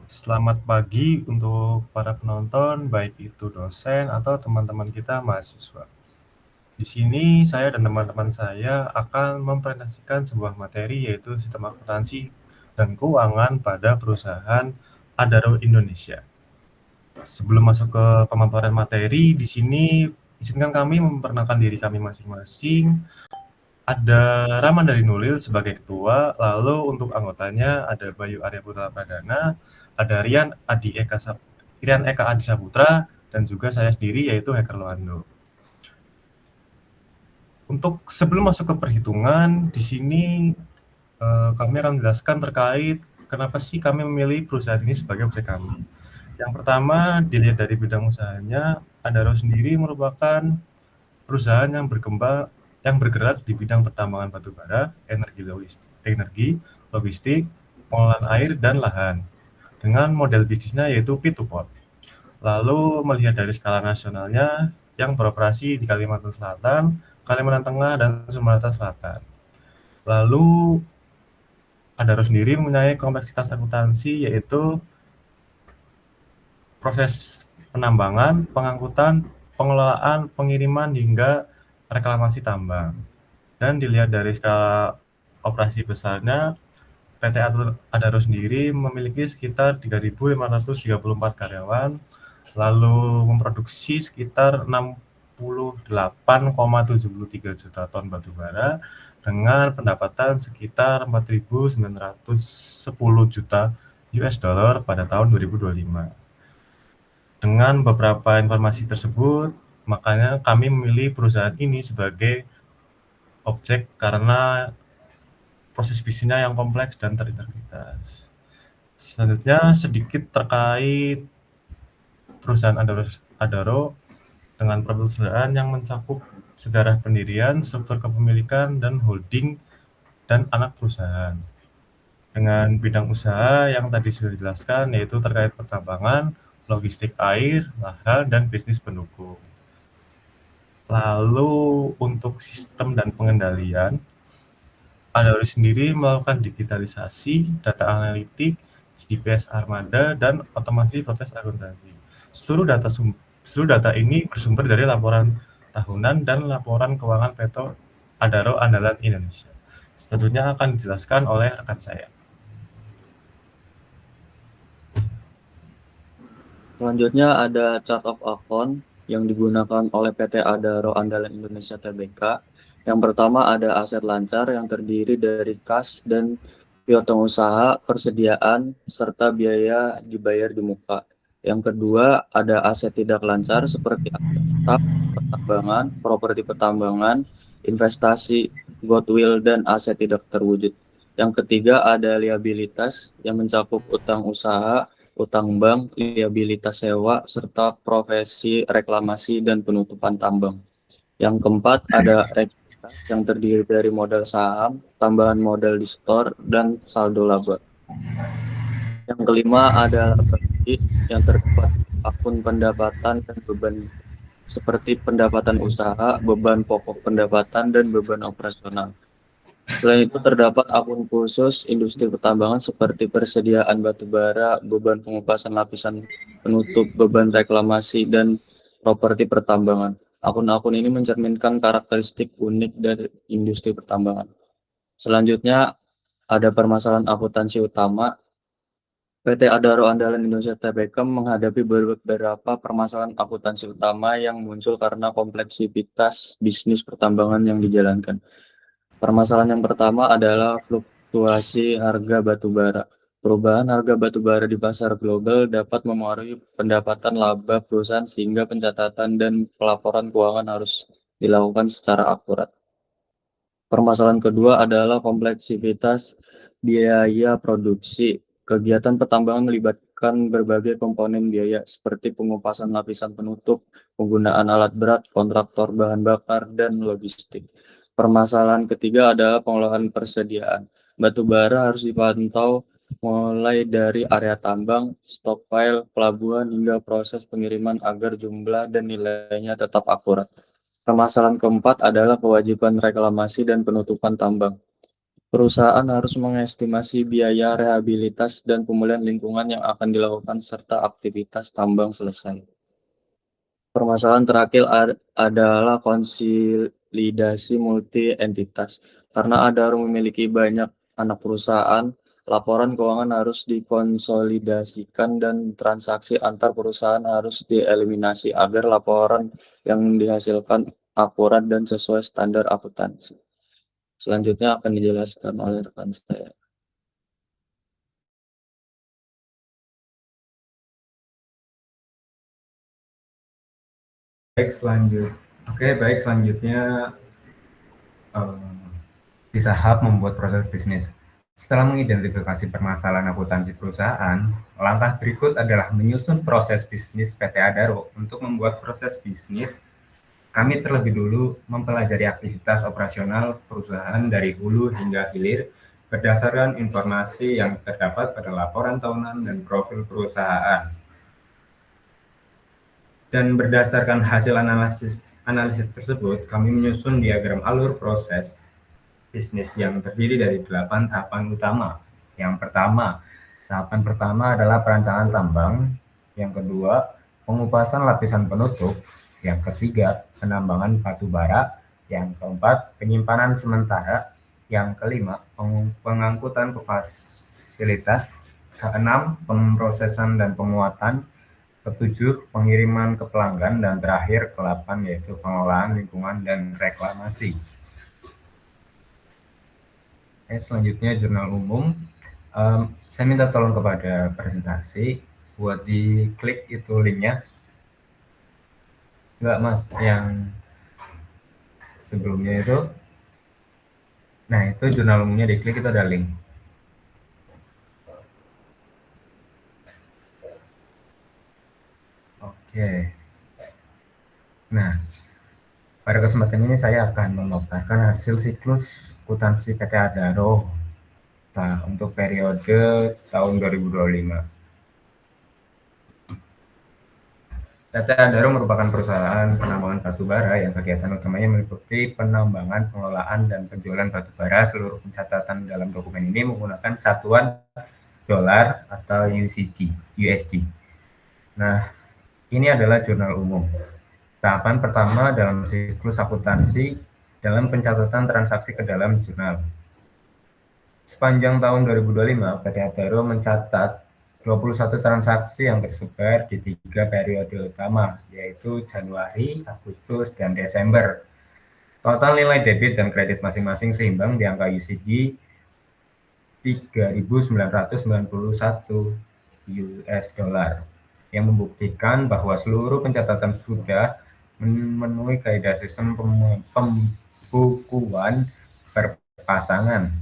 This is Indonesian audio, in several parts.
Selamat pagi untuk para penonton, baik itu dosen atau teman-teman kita mahasiswa. Di sini saya dan teman-teman saya akan mempresentasikan sebuah materi yaitu sistem akuntansi dan keuangan pada perusahaan Adaro Indonesia. Sebelum masuk ke pemaparan materi, di sini izinkan kami memperkenalkan diri kami masing-masing. Ada Ramandari Nulil sebagai ketua, lalu untuk anggotanya ada Bayu Arya Putra Pradana, ada Rian Eka Adi Saputra, dan juga saya sendiri yaitu Hacker Loando. Untuk sebelum masuk ke perhitungan, di sini kami akan menjelaskan terkait kenapa sih kami memilih perusahaan ini sebagai objek kami. Yang pertama, dilihat dari bidang usahanya, Adaro sendiri merupakan perusahaan yang bergerak di bidang pertambangan batu bara, energi, logistik, pengolahan air dan lahan. Dengan model bisnisnya yaitu pit to port. Lalu melihat dari skala nasionalnya yang beroperasi di Kalimantan Selatan, Kalimantan Tengah dan Sumatera Selatan. Lalu Adaro sendiri mempunyai kompleksitas akuntansi yaitu proses penambangan, pengangkutan, pengelolaan, pengiriman hingga reklamasi tambang. Dan dilihat dari skala operasi besarnya, PT Adaro sendiri memiliki sekitar 3.534 karyawan, lalu memproduksi sekitar 68,73 juta ton batu bara dengan pendapatan sekitar 4.910 juta US dollar pada tahun 2025. Dengan beberapa informasi tersebut, makanya kami memilih perusahaan ini sebagai objek karena proses bisnisnya yang kompleks dan terintegritas. Selanjutnya sedikit terkait perusahaan Adaro dengan perusahaan yang mencakup sejarah pendirian, struktur kepemilikan, dan holding dan anak perusahaan. Dengan bidang usaha yang tadi sudah dijelaskan yaitu terkait pertambangan, logistik air, lahan, dan bisnis pendukung. Lalu untuk sistem dan pengendalian, Adaro sendiri melakukan digitalisasi, data analitik, GPS armada, dan otomasi proses akuntansi. Seluruh data ini bersumber dari laporan tahunan dan laporan keuangan Peto Adaro Andalan Indonesia. Selanjutnya akan dijelaskan oleh rekan saya. Selanjutnya ada chart of account yang digunakan oleh PT Adaro Andalan Indonesia Tbk. Yang pertama ada aset lancar yang terdiri dari kas dan piutang usaha, persediaan, serta biaya dibayar di muka. Yang kedua ada aset tidak lancar seperti aset tetap, pertambangan, properti pertambangan, investasi, goodwill, dan aset tidak terwujud. Yang ketiga ada liabilitas yang mencakup utang usaha, utang bank, liabilitas sewa, serta profesi reklamasi dan penutupan tambang. Yang keempat ada ekuitas yang terdiri dari modal saham, tambahan modal di store, dan saldo laba. Yang kelima ada liability yang terdapat akun pendapatan dan beban seperti pendapatan usaha, beban pokok pendapatan, dan beban operasional. Selain itu terdapat akun khusus industri pertambangan seperti persediaan batu bara, beban pengupasan lapisan penutup, beban reklamasi, dan properti pertambangan. Akun-akun ini mencerminkan karakteristik unik dari industri pertambangan. Selanjutnya ada permasalahan akuntansi utama. PT Adaro Andalan Indonesia Tbk menghadapi beberapa permasalahan akuntansi utama yang muncul karena kompleksitas bisnis pertambangan yang dijalankan. Permasalahan yang pertama adalah fluktuasi harga batu bara. Perubahan harga batu bara di pasar global dapat memengaruhi pendapatan laba perusahaan sehingga pencatatan dan pelaporan keuangan harus dilakukan secara akurat. Permasalahan kedua adalah kompleksitas biaya produksi. Kegiatan pertambangan melibatkan berbagai komponen biaya seperti pengupasan lapisan penutup, penggunaan alat berat, kontraktor bahan bakar, dan logistik. Permasalahan ketiga adalah pengolahan persediaan. Batu bara harus dipantau mulai dari area tambang, stockpile, pelabuhan, hingga proses pengiriman agar jumlah dan nilainya tetap akurat. Permasalahan keempat adalah kewajiban reklamasi dan penutupan tambang. Perusahaan harus mengestimasi biaya rehabilitas dan pemulihan lingkungan yang akan dilakukan serta aktivitas tambang selesai. Permasalahan terakhir adalah konsolidasi multi entitas. Karena Adaro memiliki banyak anak perusahaan, laporan keuangan harus dikonsolidasikan dan transaksi antar perusahaan harus dieliminasi agar laporan yang dihasilkan akurat dan sesuai standar akuntansi. Selanjutnya akan dijelaskan oleh rekan saya. Baik, selanjutnya di tahap membuat proses bisnis. Setelah mengidentifikasi permasalahan akuntansi perusahaan, langkah berikut adalah menyusun proses bisnis PT Adaro. Untuk membuat proses bisnis, kami terlebih dulu mempelajari aktivitas operasional perusahaan dari hulu hingga hilir berdasarkan informasi yang terdapat pada laporan tahunan dan profil perusahaan. Dan berdasarkan hasil analisis tersebut, kami menyusun diagram alur proses bisnis yang terdiri dari 8 tahapan utama. Tahapan pertama adalah perancangan tambang, yang kedua, pengupasan lapisan penutup, yang ketiga, penambangan batu bara, yang keempat, penyimpanan sementara, yang kelima, pengangkutan ke fasilitas, keenam, pemrosesan dan pemuatan, ketujuh, pengiriman ke pelanggan, dan terakhir, ke-8, yaitu pengelolaan lingkungan dan reklamasi. Selanjutnya jurnal umum. Saya minta tolong kepada presentasi buat diklik itu linknya. Enggak mas, yang sebelumnya itu. Nah itu jurnal umumnya, diklik itu ada link. Oke. Nah, pada kesempatan ini saya akan memaparkan hasil siklus akuntansi PT Adaro untuk periode tahun 2025. PT Adaro merupakan perusahaan penambangan batu bara yang kegiatan utamanya meliputi penambangan, pengelolaan, dan penjualan batu bara. Seluruh pencatatan dalam dokumen ini menggunakan satuan dolar atau USD. Nah, ini adalah jurnal umum. Tahapan pertama dalam siklus akuntansi dalam pencatatan transaksi ke dalam jurnal. Sepanjang tahun 2025, PT Adaro mencatat 21 transaksi yang tersebar di 3 periode utama, yaitu Januari, Agustus, dan Desember. Total nilai debit dan kredit masing-masing seimbang di angka USD 3.991 US dollar, yang membuktikan bahwa seluruh pencatatan sudah memenuhi kaidah sistem pembukuan berpasangan.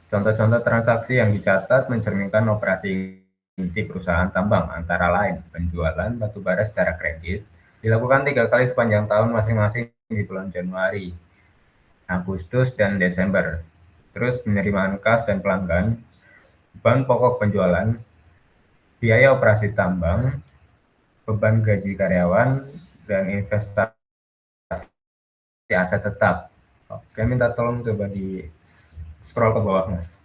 Contoh-contoh transaksi yang dicatat mencerminkan operasi inti perusahaan tambang, antara lain penjualan batu bara secara kredit dilakukan 3 kali sepanjang tahun masing-masing di bulan Januari, Agustus, dan Desember. Terus penerimaan kas dan pelanggan, beban pokok penjualan, biaya operasi tambang, beban gaji karyawan, dan investasi aset tetap. Oke, minta tolong coba di scroll ke bawah, Mas.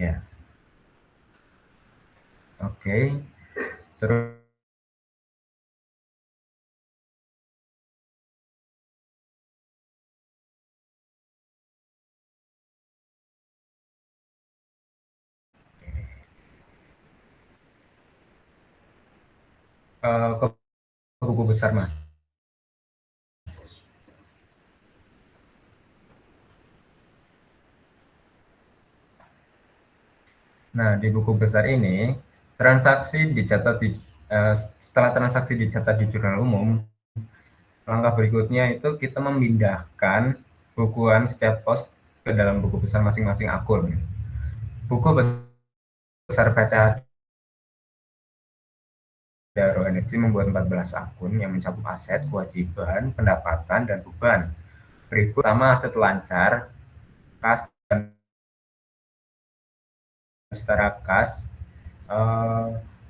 Ya. Oke. Terus ke buku besar, Mas. Nah, di buku besar ini, transaksi dicatat setelah transaksi dicatat di jurnal umum, langkah berikutnya itu kita memindahkan bukuan setiap pos ke dalam buku besar masing-masing akun. Buku besar PT Adaro Energi membuat 14 akun yang mencakup aset, kewajiban, pendapatan, dan beban. Berikut pertama aset lancar, kas, dan setara kas.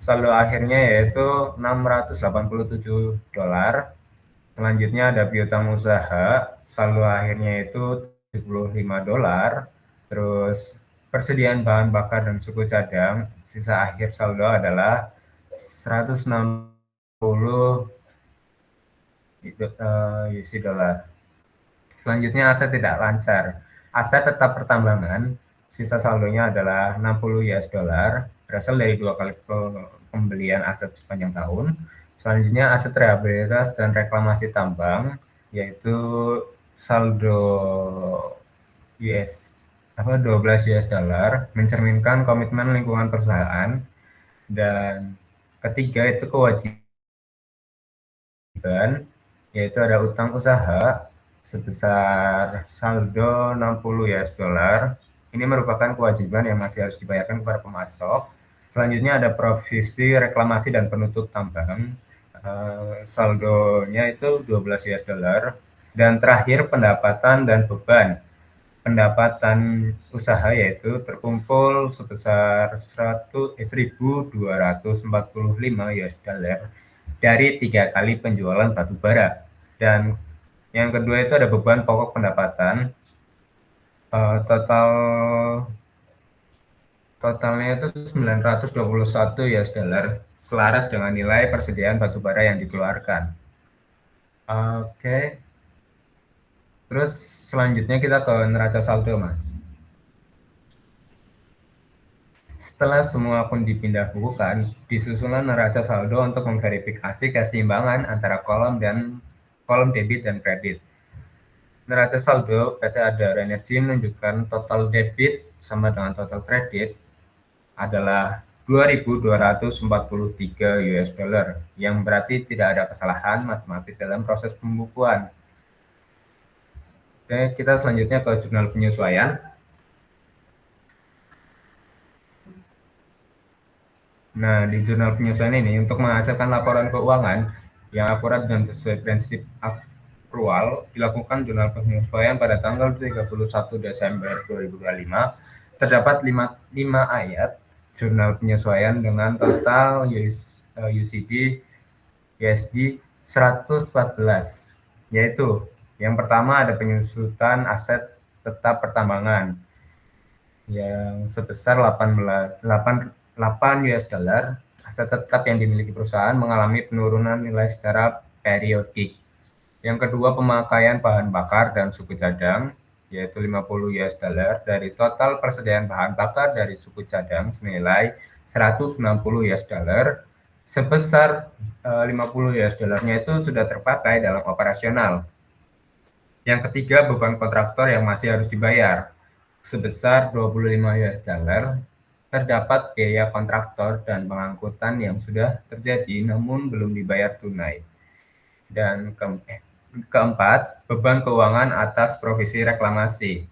Saldo akhirnya yaitu $687. Selanjutnya ada piutang usaha saldo akhirnya itu $75, terus persediaan bahan bakar dan suku cadang, sisa akhir saldo adalah 160 USD dollar. Selanjutnya aset tidak lancar. Aset tetap pertambangan, sisa saldonya adalah 60 US dollar, berasal dari 2 kali pembelian aset sepanjang tahun. Selanjutnya aset rehabilitas dan reklamasi tambang, yaitu saldo 12 US dollar, mencerminkan komitmen lingkungan perusahaan. Dan ketiga itu kewajiban, yaitu ada utang usaha sebesar saldo 60 US dollar. Ini merupakan kewajiban yang masih harus dibayarkan kepada pemasok. Selanjutnya ada provisi reklamasi dan penutup tambang. Saldonya itu 12 US dollar. Dan terakhir pendapatan dan beban. Pendapatan usaha yaitu terkumpul sebesar 1.245 US dollar dari 3 kali penjualan batu bara. Dan yang kedua itu ada beban pokok pendapatan, totalnya itu 921 US dollar, selaras dengan nilai persediaan batu bara yang dikeluarkan. Oke. Terus selanjutnya kita ke neraca saldo, Mas. Setelah semua akun dipindah bukukan, disusunan neraca saldo untuk memverifikasi keseimbangan antara kolom debit dan kredit. Neraca saldo PT Adara Energi menunjukkan total debit sama dengan total kredit adalah 2.243 US dollar, yang berarti tidak ada kesalahan matematis dalam proses pembukuan. Oke, kita selanjutnya ke jurnal penyesuaian. Nah, di jurnal penyesuaian ini untuk menghasilkan laporan keuangan yang akurat dan sesuai prinsip akrual, dilakukan jurnal penyesuaian pada tanggal 31 Desember 2025. Terdapat 5 ayat jurnal penyesuaian dengan total USD 114, yaitu yang pertama ada penyusutan aset tetap pertambangan yang sebesar 8 US dollar. Aset tetap yang dimiliki perusahaan mengalami penurunan nilai secara periodik. Yang kedua, pemakaian bahan bakar dan suku cadang, yaitu 50 US dollar dari total persediaan bahan bakar dari suku cadang senilai 160 US dollar, sebesar 50 US dollarnya itu sudah terpakai dalam operasional. Yang ketiga, beban kontraktor yang masih harus dibayar, sebesar 25 US dollar. Terdapat biaya kontraktor dan pengangkutan yang sudah terjadi namun belum dibayar tunai. Dan keempat, beban keuangan atas provisi reklamasi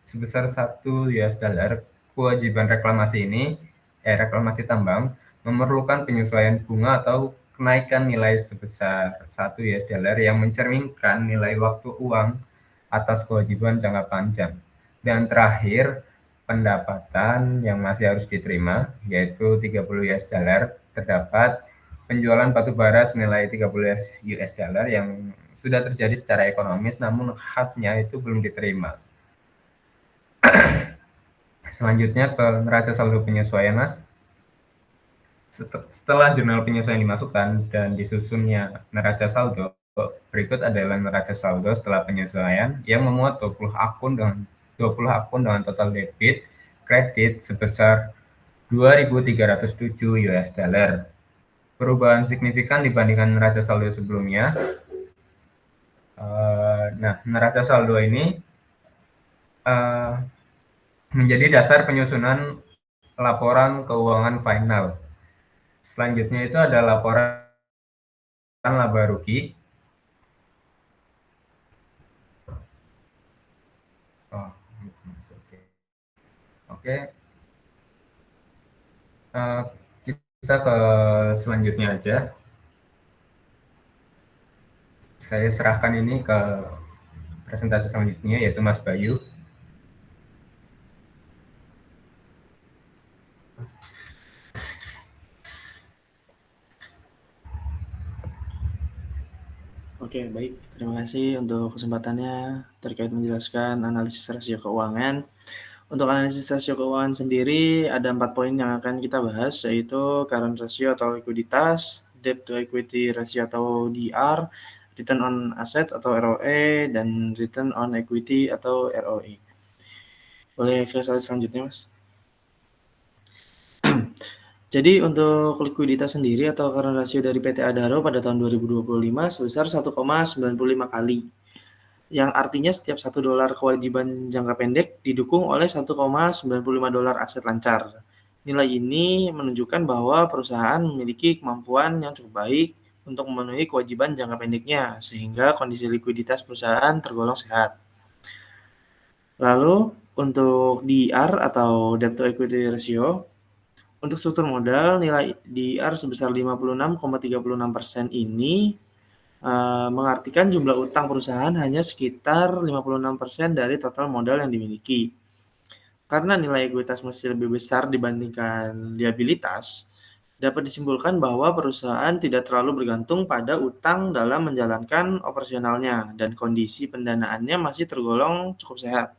sebesar 1 US dollar. Kewajiban reklamasi ini, reklamasi tambang, memerlukan penyesuaian bunga atau kenaikan nilai sebesar 1 US dollar yang mencerminkan nilai waktu uang atas kewajiban jangka panjang. Dan terakhir, pendapatan yang masih harus diterima, yaitu 30 US dollar. Terdapat penjualan batu bara senilai 30 US dollar yang sudah terjadi secara ekonomis, namun khasnya itu belum diterima. Selanjutnya ke neraca saldo penyesuaian, Mas. Setelah jurnal penyesuaian dimasukkan dan disusunnya neraca saldo, berikut adalah neraca saldo setelah penyesuaian yang memuat 20 akun dengan total debit kredit sebesar 2.307 US dollar. Perubahan signifikan dibandingkan neraca saldo sebelumnya. Nah, neraca saldo ini menjadi dasar penyusunan laporan keuangan final. Selanjutnya itu ada laporan laba rugi. Oke. Kita ke selanjutnya aja. Saya serahkan ini ke presentasi selanjutnya, yaitu Mas Bayu. Oke, baik. Terima kasih untuk kesempatannya terkait menjelaskan analisis rasio keuangan. Untuk analisis rasio keuangan sendiri ada 4 poin yang akan kita bahas, yaitu current ratio atau likuiditas, debt to equity ratio atau DR, return on assets atau ROE, dan return on equity atau ROE. Boleh ke slide selanjutnya, Mas? Jadi untuk likuiditas sendiri atau current ratio dari PT Adaro pada tahun 2025 sebesar 1,95 kali. Yang artinya setiap $1 kewajiban jangka pendek didukung oleh $1,95 aset lancar. Nilai ini menunjukkan bahwa perusahaan memiliki kemampuan yang cukup baik untuk memenuhi kewajiban jangka pendeknya, sehingga kondisi likuiditas perusahaan tergolong sehat. Lalu untuk DR atau debt to equity ratio, untuk struktur modal, nilai DR sebesar 56,36% ini mengartikan jumlah utang perusahaan hanya sekitar 56% dari total modal yang dimiliki. Karena nilai ekuitas masih lebih besar dibandingkan liabilitas, dapat disimpulkan bahwa perusahaan tidak terlalu bergantung pada utang dalam menjalankan operasionalnya dan kondisi pendanaannya masih tergolong cukup sehat.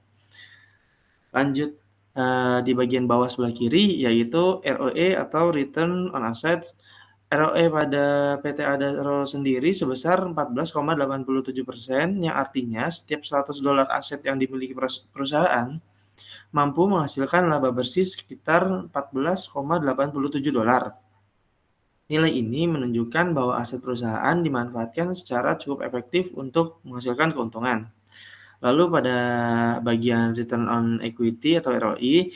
Lanjut di bagian bawah sebelah kiri, yaitu ROE atau Return on Assets. ROE pada PT Adaro sendiri sebesar 14,87%, yang artinya setiap $100 aset yang dimiliki perusahaan mampu menghasilkan laba bersih sekitar $14,87. Nilai ini menunjukkan bahwa aset perusahaan dimanfaatkan secara cukup efektif untuk menghasilkan keuntungan. Lalu pada bagian return on equity atau ROE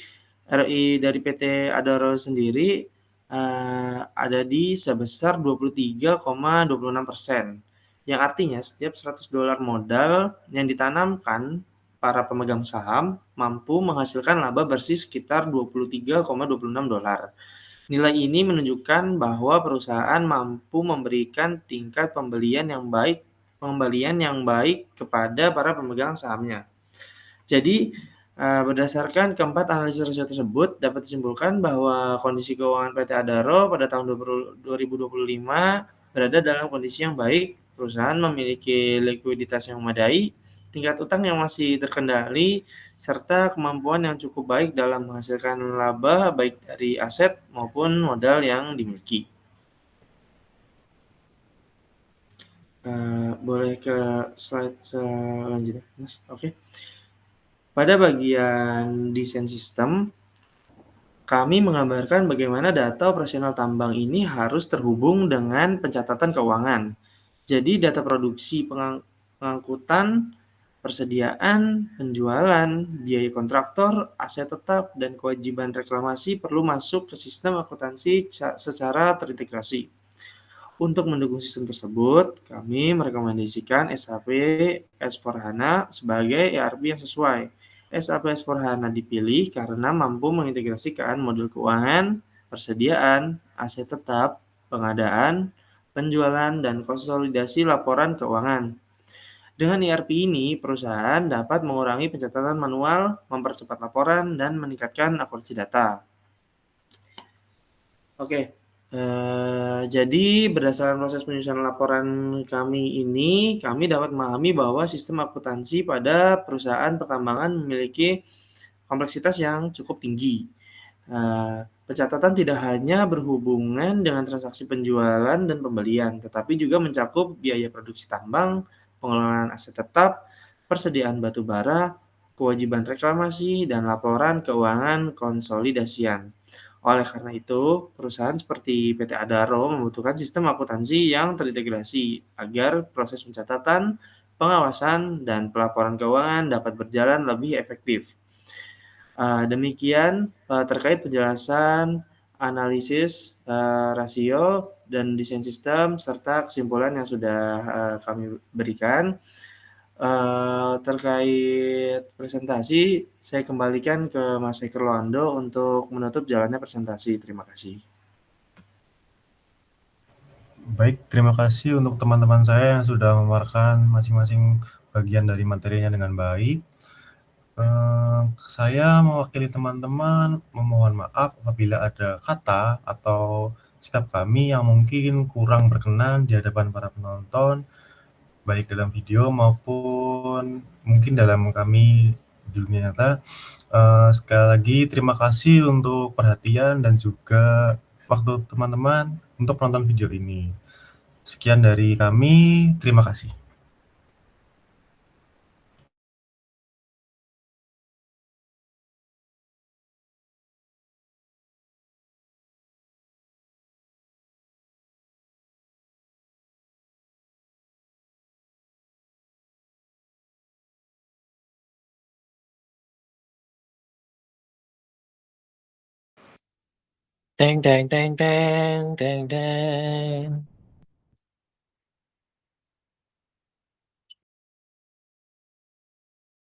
dari PT Adaro sendiri ada di sebesar 23,26%, yang artinya setiap $100 modal yang ditanamkan para pemegang saham mampu menghasilkan laba bersih sekitar $23,26. Nilai ini menunjukkan bahwa perusahaan mampu memberikan tingkat pembelian yang baik kepada para pemegang sahamnya. Jadi, berdasarkan keempat analisis rasio tersebut, dapat disimpulkan bahwa kondisi keuangan PT Adaro pada tahun 2025 berada dalam kondisi yang baik. Perusahaan memiliki likuiditas yang memadai, tingkat utang yang masih terkendali, serta kemampuan yang cukup baik dalam menghasilkan laba baik dari aset maupun modal yang dimiliki. Boleh ke slide selanjutnya, Mas? Oke. Pada bagian desain sistem, kami menggambarkan bagaimana data operasional tambang ini harus terhubung dengan pencatatan keuangan. Jadi data produksi, pengangkutan, persediaan, penjualan, biaya kontraktor, aset tetap, dan kewajiban reklamasi perlu masuk ke sistem akuntansi secara terintegrasi. Untuk mendukung sistem tersebut, kami merekomendasikan SAP S/4HANA sebagai ERP yang sesuai. SAP S/4HANA dipilih karena mampu mengintegrasikan modul keuangan, persediaan, aset tetap, pengadaan, penjualan, dan konsolidasi laporan keuangan. Dengan ERP ini, perusahaan dapat mengurangi pencatatan manual, mempercepat laporan, dan meningkatkan akurasi data. Oke. Jadi berdasarkan proses penyusunan laporan kami ini, kami dapat memahami bahwa sistem akuntansi pada perusahaan pertambangan memiliki kompleksitas yang cukup tinggi. Pencatatan tidak hanya berhubungan dengan transaksi penjualan dan pembelian, tetapi juga mencakup biaya produksi tambang, pengelolaan aset tetap, persediaan batu bara, kewajiban reklamasi, dan laporan keuangan konsolidasian. Oleh karena itu, perusahaan seperti PT Adaro membutuhkan sistem akuntansi yang terintegrasi agar proses pencatatan, pengawasan, dan pelaporan keuangan dapat berjalan lebih efektif. Demikian terkait penjelasan analisis rasio dan desain sistem serta kesimpulan yang sudah kami berikan. Terkait presentasi, saya kembalikan ke Mas Eko Rolando untuk menutup jalannya presentasi. Terima kasih. Baik, terima kasih untuk teman-teman saya yang sudah memaparkan masing-masing bagian dari materinya dengan baik. Saya mewakili teman-teman memohon maaf apabila ada kata atau sikap kami yang mungkin kurang berkenan di hadapan para penonton. baik dalam video maupun mungkin dalam kami di dunia nyata. Sekali lagi terima kasih untuk perhatian dan juga waktu teman-teman untuk menonton video ini. Sekian dari kami, terima kasih. Teng teng teng teng teng teng.